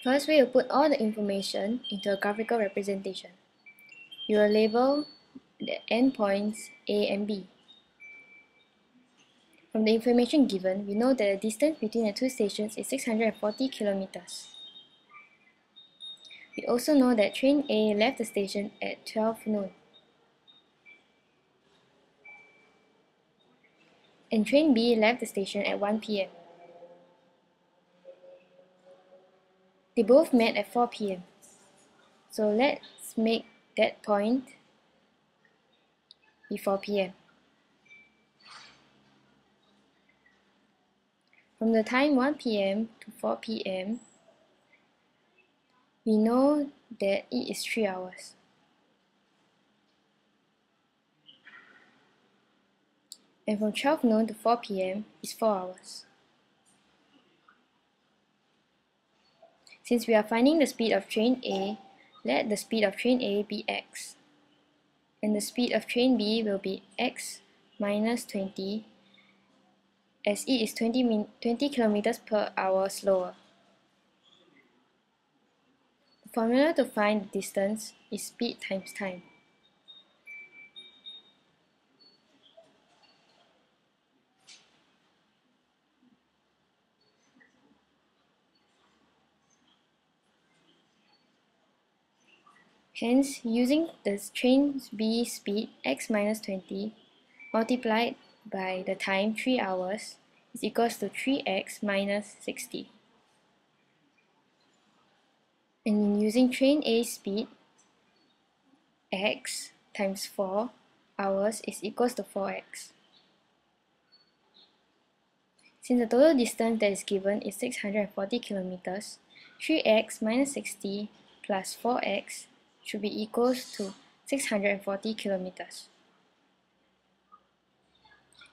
First, we will put all the information into a graphical representation. We will label the endpoints A and B. From the information given, we know that the distance between the two stations is 640 kilometers. We also know that train A left the station at 12 noon. And train B left the station at 1 p.m. They both met at 4 p.m. So let's make that point be 4 p.m. From the time 1 p.m. to 4 p.m., we know that it is 3 hours. And from 12 noon to 4 p.m. is 4 hours. Since we are finding the speed of train A, let the speed of train A be x. And the speed of train B will be x minus 20, as it is 20 kilometers per hour slower. The formula to find the distance is speed times time. Hence, using the train B speed x minus 20 multiplied by the time 3 hours is equals to 3x minus 60. And in using train A speed, x times 4 hours is equals to 4x. Since the total distance that is given is 640 kilometers, 3x minus 60 plus 4x should be equals to 640 kilometers.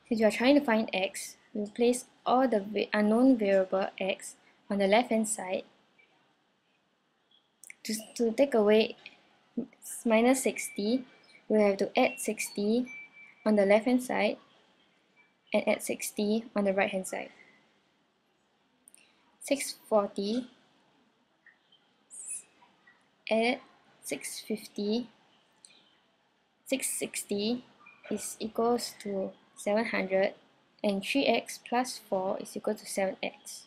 Since we are trying to find x, we will place all the unknown variable x on the left hand side. To take away minus 60, we'll have to add 60 on the left hand side and add 60 on the right hand side. 640 add 650, 660 is equals to 700, and 3x plus 4 is equal to 7x,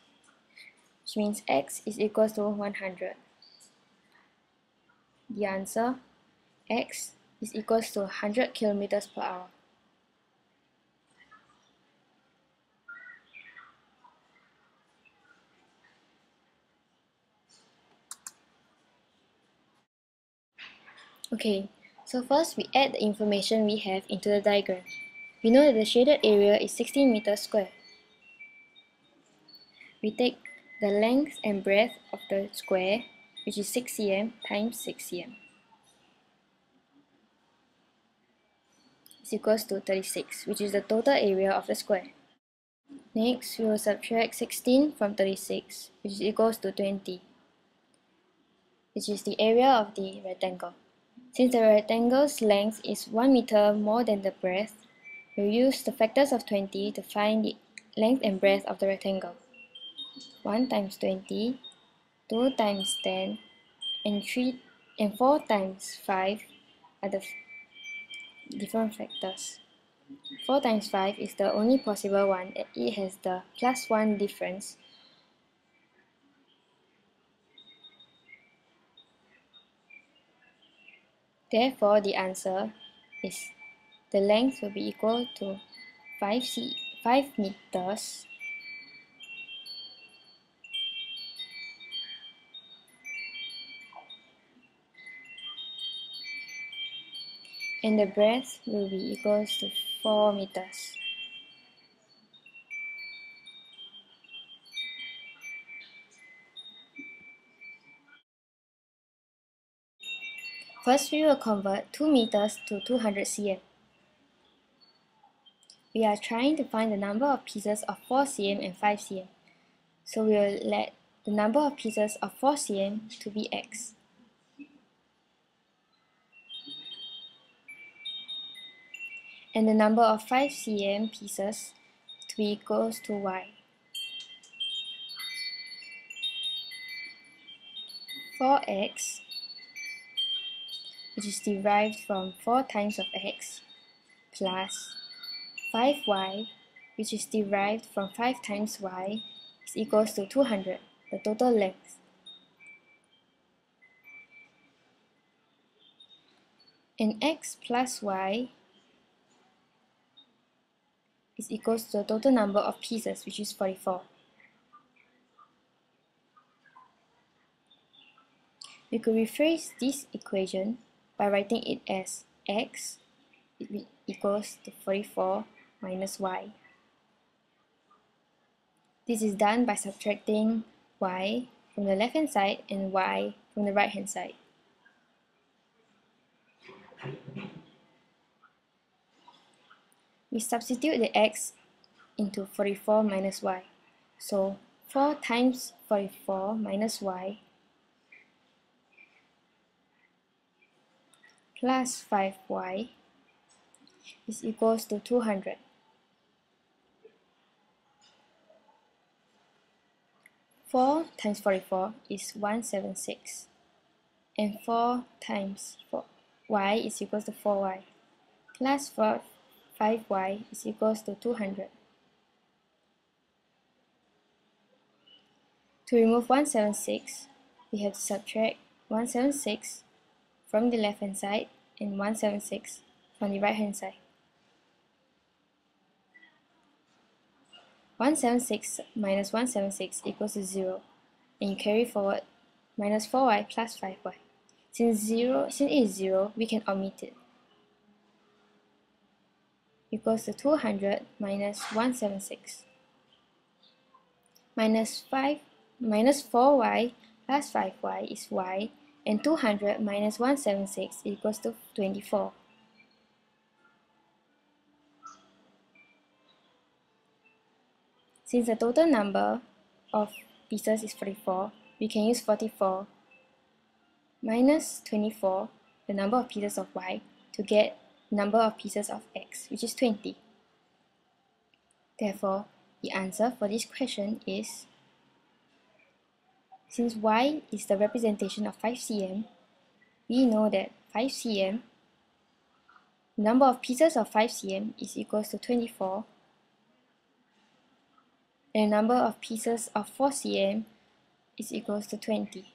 which means x is equals to 100. The answer, x is equals to 100 kilometers per hour. Okay, so first we add the information we have into the diagram. We know that the shaded area is 16 meters square. We take the length and breadth of the square, which is 6 cm times 6 cm. Is equals to 36, which is the total area of the square. Next, we will subtract 16 from 36, which is equals to 20, which is the area of the rectangle. Since the rectangle's length is 1 meter more than the breadth, we'll use the factors of 20 to find the length and breadth of the rectangle. 1 times 20, 2 times 10, and 4 times 5 are the different factors. 4 times 5 is the only possible one, and it has the plus 1 difference. Therefore, the answer is the length will be equal to 5 meters and the breadth will be equals to 4 meters. First, we will convert 2 meters to 200 cm. We are trying to find the number of pieces of 4 cm and 5 cm. So we will let the number of pieces of 4 cm to be x. And the number of 5 cm pieces to be equals to y. 4x, which is derived from 4 times of x, plus 5y, which is derived from 5 times y, is equals to 200, the total length. And x plus y is equals to the total number of pieces, which is 44. We could rephrase this equation by writing it as x equals to 44 minus y. This is done by subtracting y from the left hand side and y from the right hand side. We substitute the x into 44 minus y. So 4 times 44 minus y plus 5y is equals to 200. 4 times 44 is 176, and 4 times y is equals to 4y, plus 5y is equals to 200. To remove 176, we have to subtract 176 from the left hand side and 176 from the right hand side. 176 minus 176 equals to 0, and you carry forward minus 4y plus 5y. Since it is 0, we can omit it. Equals to 200 minus 176. Minus 4y plus 5y is y, and 200 minus 176 equals to 24. Since the total number of pieces is 44, we can use 44 minus 24, the number of pieces of y, to get number of pieces of x, which is 20. Therefore, the answer for this question is, since y is the representation of 5 cm, we know that 5 cm, number of pieces of 5 cm is equals to 24, and the number of pieces of 4 cm is equals to 20.